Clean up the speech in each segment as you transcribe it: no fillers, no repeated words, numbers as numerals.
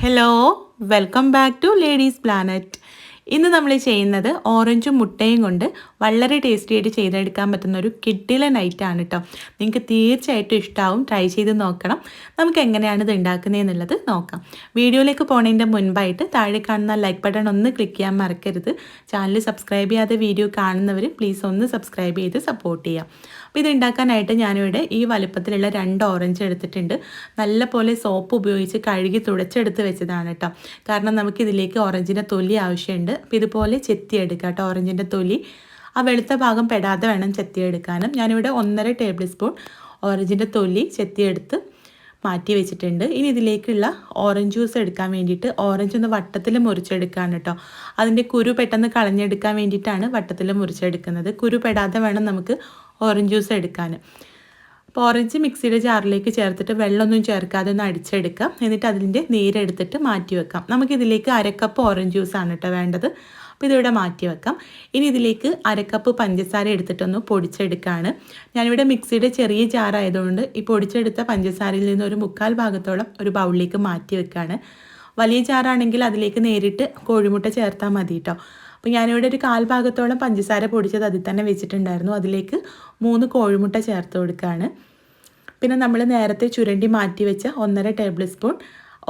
Hello, welcome back to Ladies Planet. ഇന്ന് നമ്മൾ ചെയ്യുന്നത് ഓറഞ്ചും മുട്ടയും കൊണ്ട് വളരെ ടേസ്റ്റി ആയിട്ട് ചെയ്തെടുക്കാൻ പറ്റുന്ന ഒരു കിഡിലൻ ഐറ്റമാണ് കേട്ടോ. നിങ്ങൾക്ക് തീർച്ചയായിട്ടും ഇഷ്ടമാവും, ട്രൈ ചെയ്ത് നോക്കണം. നമുക്ക് എങ്ങനെയാണ് ഇത് ഉണ്ടാക്കുന്നതെന്നുള്ളത് നോക്കാം. വീഡിയോയിലേക്ക് പോകുന്നതിൻ്റെ മുൻപായിട്ട് താഴെ കാണുന്ന ലൈക്ക് ബട്ടൺ ഒന്ന് ക്ലിക്ക് ചെയ്യാൻ മറക്കരുത്. ചാനൽ സബ്സ്ക്രൈബ് ചെയ്യാതെ വീഡിയോ കാണുന്നവർ പ്ലീസ് ഒന്ന് സബ്സ്ക്രൈബ് ചെയ്ത് സപ്പോർട്ട് ചെയ്യാം. അപ്പോൾ ഇത് ഉണ്ടാക്കാനായിട്ട് ഞാനിവിടെ ഈ വലുപ്പത്തിലുള്ള 2 ഓറഞ്ച് എടുത്തിട്ടുണ്ട്. നല്ലപോലെ സോപ്പ് ഉപയോഗിച്ച് കഴുകി തുടച്ചെടുത്ത് വെച്ചതാണ് കേട്ടോ. കാരണം നമുക്കിതിലേക്ക് ഓറഞ്ചിൻ്റെ തൊലി ആവശ്യമുണ്ട്. അപ്പോൾ ഇതുപോലെ ചെത്തിയെടുക്കുക കേട്ടോ. ഓറഞ്ചിൻ്റെ തൊലി ആ വെളുത്ത ഭാഗം പെടാതെ വേണം ചെത്തിയെടുക്കാനും. ഞാനിവിടെ 1.5 ടേബിൾ സ്പൂൺ ഓറഞ്ചിൻ്റെ തൊലി ചെത്തിയെടുത്ത് മാറ്റി വെച്ചിട്ടുണ്ട്. ഇനി ഇതിലേക്കുള്ള ഓറഞ്ച് ജ്യൂസ് എടുക്കാൻ വേണ്ടിയിട്ട് ഓറഞ്ച് ഒന്ന് വട്ടത്തിൽ മുറിച്ചെടുക്കുകയാണ് കേട്ടോ. അതിൻ്റെ കുരു പെട്ടെന്ന് കളഞ്ഞെടുക്കാൻ വേണ്ടിയിട്ടാണ് വട്ടത്തിൽ മുറിച്ചെടുക്കുന്നത്. കുരു പെടാതെ വേണം നമുക്ക് ഓറഞ്ച് ജ്യൂസ് എടുക്കാൻ. അപ്പോൾ ഓറഞ്ച് മിക്സിയുടെ ജാറിലേക്ക് ചേർത്തിട്ട് വെള്ളമൊന്നും ചേർക്കാതെ ഒന്ന് അടിച്ചെടുക്കാം. എന്നിട്ട് അതിൻ്റെ നീരെടുത്തിട്ട് മാറ്റി വെക്കാം. നമുക്കിതിലേക്ക് 1/2 കപ്പ് ഓറഞ്ച് ജ്യൂസാണ് കേട്ടോ വേണ്ടത്. അപ്പോൾ ഇതിവിടെ മാറ്റി വെക്കാം. ഇനി ഇതിലേക്ക് 1/2 കപ്പ് പഞ്ചസാര എടുത്തിട്ടൊന്ന് പൊടിച്ചെടുക്കുകയാണ്. ഞാനിവിടെ മിക്സിയുടെ ചെറിയ ജാറായതുകൊണ്ട് ഈ പൊടിച്ചെടുത്ത പഞ്ചസാരയിൽ നിന്ന് ഒരു 1/4 ഭാഗത്തോളം ഒരു ബൗളിലേക്ക് മാറ്റി വെക്കുകയാണ്. വലിയ ജാറാണെങ്കിൽ അതിലേക്ക് നേരിട്ട് കോഴിമുട്ട ചേർത്താൽ മതി കേട്ടോ. അപ്പോൾ ഞാനിവിടെ ഒരു 1/4 ഭാഗത്തോളം പഞ്ചസാര പൊടിച്ചത് അതിൽ തന്നെ വെച്ചിട്ടുണ്ടായിരുന്നു. അതിലേക്ക് 3 കോഴിമുട്ട ചേർത്ത് കൊടുക്കുകയാണ്. പിന്നെ നമ്മൾ നേരത്തെ ചുരണ്ടി മാറ്റി വെച്ച 1.5 ടേബിൾ സ്പൂൺ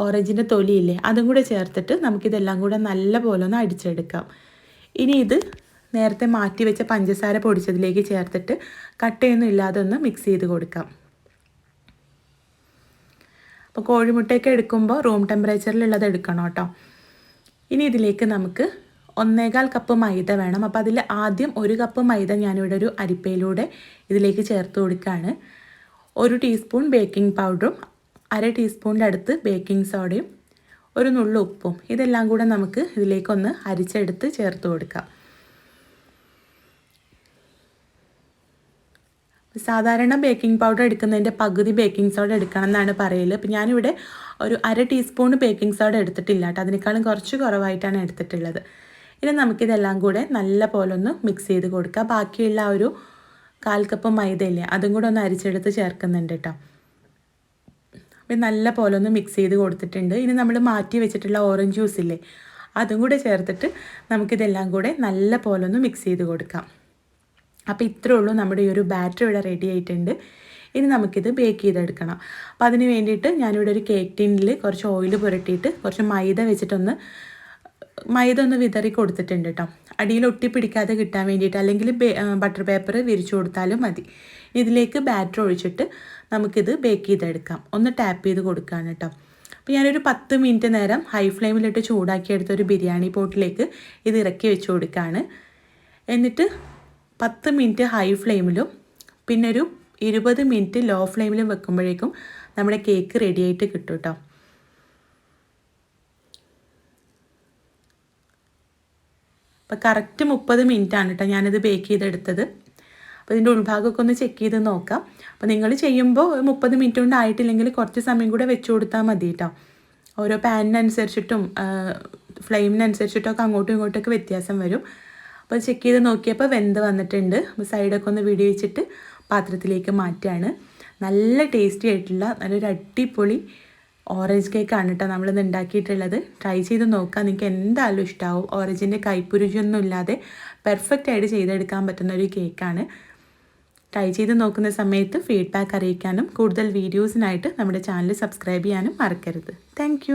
ഓറഞ്ചിൻ്റെ തൊലിയില്ലേ, അതും കൂടെ ചേർത്തിട്ട് നമുക്കിതെല്ലാം കൂടെ നല്ല പോലെ ഒന്ന് അടിച്ചെടുക്കാം. ഇനി ഇത് നേരത്തെ മാറ്റി വെച്ച പഞ്ചസാര പൊടിച്ചതിലേക്ക് ചേർത്തിട്ട് കട്ടയൊന്നും ഇല്ലാതെ ഒന്ന് മിക്സ് ചെയ്ത് കൊടുക്കാം. അപ്പോൾ കോഴിമുട്ടയൊക്കെ എടുക്കുമ്പോൾ റൂം ടെമ്പറേച്ചറിലുള്ളത് എടുക്കണം കേട്ടോ. ഇനി ഇതിലേക്ക് നമുക്ക് 1.25 കപ്പ് മൈദ വേണം. അപ്പോൾ അതിൽ ആദ്യം 1 കപ്പ് മൈദ ഞാനിവിടെ ഒരു അരിപ്പയിലൂടെ ഇതിലേക്ക് ചേർത്ത് കൊടുക്കുകയാണ്. 1 ടീസ്പൂൺ ബേക്കിംഗ് പൗഡറും 1/2 ടീസ്പൂണിൻ്റെ അടുത്ത് ബേക്കിംഗ് സോഡയും 1 നുള്ളു ഉപ്പും ഇതെല്ലാം കൂടെ നമുക്ക് ഇതിലേക്കൊന്ന് അരിച്ചെടുത്ത് ചേർത്ത് കൊടുക്കാം. സാധാരണ ബേക്കിംഗ് പൗഡർ എടുക്കുന്നതിൻ്റെ പകുതി ബേക്കിംഗ് സോഡ എടുക്കണം എന്നാണ് പറയൽ. അപ്പോൾ ഞാനിവിടെ ഒരു 1/2 ടീസ്പൂൺ ബേക്കിംഗ് സോഡ എടുത്തിട്ടില്ല കേട്ടോ. അതിനേക്കാളും കുറച്ച് കുറവായിട്ടാണ് എടുത്തിട്ടുള്ളത്. ഇനി നമുക്കിതെല്ലാം കൂടെ നല്ല പോലെ ഒന്ന് മിക്സ് ചെയ്ത് കൊടുക്കുക. ബാക്കിയുള്ള ആ ഒരു 1/4 കപ്പ് മൈദയില്ലേ, അതും കൂടെ ഒന്ന് അരിച്ചെടുത്ത് ചേർക്കുന്നുണ്ട് കേട്ടോ. അപ്പോൾ നല്ല പോലെ ഒന്ന് മിക്സ് ചെയ്ത് കൊടുത്തിട്ടുണ്ട്. ഇനി നമ്മൾ മാറ്റി വെച്ചിട്ടുള്ള ഓറഞ്ച് ജ്യൂസ് ഇല്ലേ, അതും കൂടെ ചേർത്തിട്ട് നമുക്കിതെല്ലാം കൂടെ നല്ല പോലെ ഒന്ന് മിക്സ് ചെയ്ത് കൊടുക്കാം. അപ്പോൾ ഇത്രേ ഉള്ളൂ, നമ്മുടെ ഈ ഒരു ബാറ്റർ ഇവിടെ റെഡി ആയിട്ടുണ്ട്. ഇനി നമുക്കിത് ബേക്ക് ചെയ്തെടുക്കണം. അപ്പോൾ അതിന് വേണ്ടിയിട്ട് ഞാനിവിടെ ഒരു കേക്ക് ടിന്നിൽ കുറച്ച് ഓയിൽ പുരട്ടിയിട്ട് കുറച്ച് മൈദ ഒന്ന് വിതറി കൊടുത്തിട്ടുണ്ട് കേട്ടോ. അടിയിൽ ഒട്ടിപ്പിടിക്കാതെ കിട്ടാൻ വേണ്ടിയിട്ട്, അല്ലെങ്കിൽ ബട്ടർ പേപ്പർ വിരിച്ചു കൊടുത്താലും മതി. ഇതിലേക്ക് ബാറ്റർ ഒഴിച്ചിട്ട് നമുക്കിത് ബേക്ക് ചെയ്തെടുക്കാം. ഒന്ന് ടാപ്പ് ചെയ്ത് കൊടുക്കുകയാണ് കേട്ടോ. അപ്പോൾ ഞാനൊരു 10 മിനിറ്റ് നേരം ഹൈ ഫ്ലെയിമിലിട്ട് ചൂടാക്കിയെടുത്ത ഒരു ബിരിയാണി പോട്ടിലേക്ക് ഇത് ഇറക്കി വെച്ച് കൊടുക്കുകയാണ്. എന്നിട്ട് 10 മിനിറ്റ് ഹൈ ഫ്ലെയിമിലും പിന്നെ ഒരു 20 മിനിറ്റ് ലോ ഫ്ലെയിമിലും വെക്കുമ്പോഴേക്കും നമ്മുടെ കേക്ക് റെഡി ആയിട്ട് കിട്ടും കേട്ടോ. അപ്പോൾ കറക്റ്റ് 30 മിനിറ്റാണ് കേട്ടോ ഞാനിത് ബേക്ക് ചെയ്തെടുത്തത്. അപ്പോൾ ഇതിൻ്റെ ഉൾഭാഗമൊക്കെ ഒന്ന് ചെക്ക് ചെയ്ത് നോക്കാം. അപ്പോൾ നിങ്ങൾ ചെയ്യുമ്പോൾ 30 മിനിറ്റ് കൊണ്ട് ആയിട്ടില്ലെങ്കിൽ കുറച്ച് സമയം കൂടെ വെച്ച് കൊടുത്താൽ മതി കേട്ടോ. ഓരോ പാനിനനുസരിച്ചിട്ടും ഫ്ലെയിമിനനുസരിച്ചിട്ടൊക്കെ അങ്ങോട്ടും ഇങ്ങോട്ടൊക്കെ വ്യത്യാസം വരും. അപ്പോൾ ചെക്ക് ചെയ്ത് നോക്കിയപ്പോൾ വെന്ത് വന്നിട്ടുണ്ട്. സൈഡൊക്കെ ഒന്ന് വെച്ചിട്ട് പാത്രത്തിലേക്ക് മാറ്റുകയാണ്. നല്ല ടേസ്റ്റി ആയിട്ടുള്ള നല്ലൊരു അടിപൊളി ഓറഞ്ച് കേക്കാണ് കേട്ടോ നമ്മളിന്ന് ഉണ്ടാക്കിയിട്ടുള്ളത്. ട്രൈ ചെയ്ത് നോക്കാം, നിങ്ങൾക്ക് എന്തായാലും ഇഷ്ടമാവും. ഓറഞ്ചിൻ്റെ കയ്പുരുചിയൊന്നും ഇല്ലാതെ പെർഫെക്റ്റ് ആയിട്ട് ചെയ്തെടുക്കാൻ പറ്റുന്ന ഒരു കേക്കാണ്. ട്രൈ ചെയ്ത് നോക്കുന്ന സമയത്ത് ഫീഡ്ബാക്ക് അറിയിക്കാനും കൂടുതൽ വീഡിയോസിനായിട്ട് നമ്മുടെ ചാനൽ സബ്സ്ക്രൈബ് ചെയ്യാനും മറക്കരുത്. താങ്ക്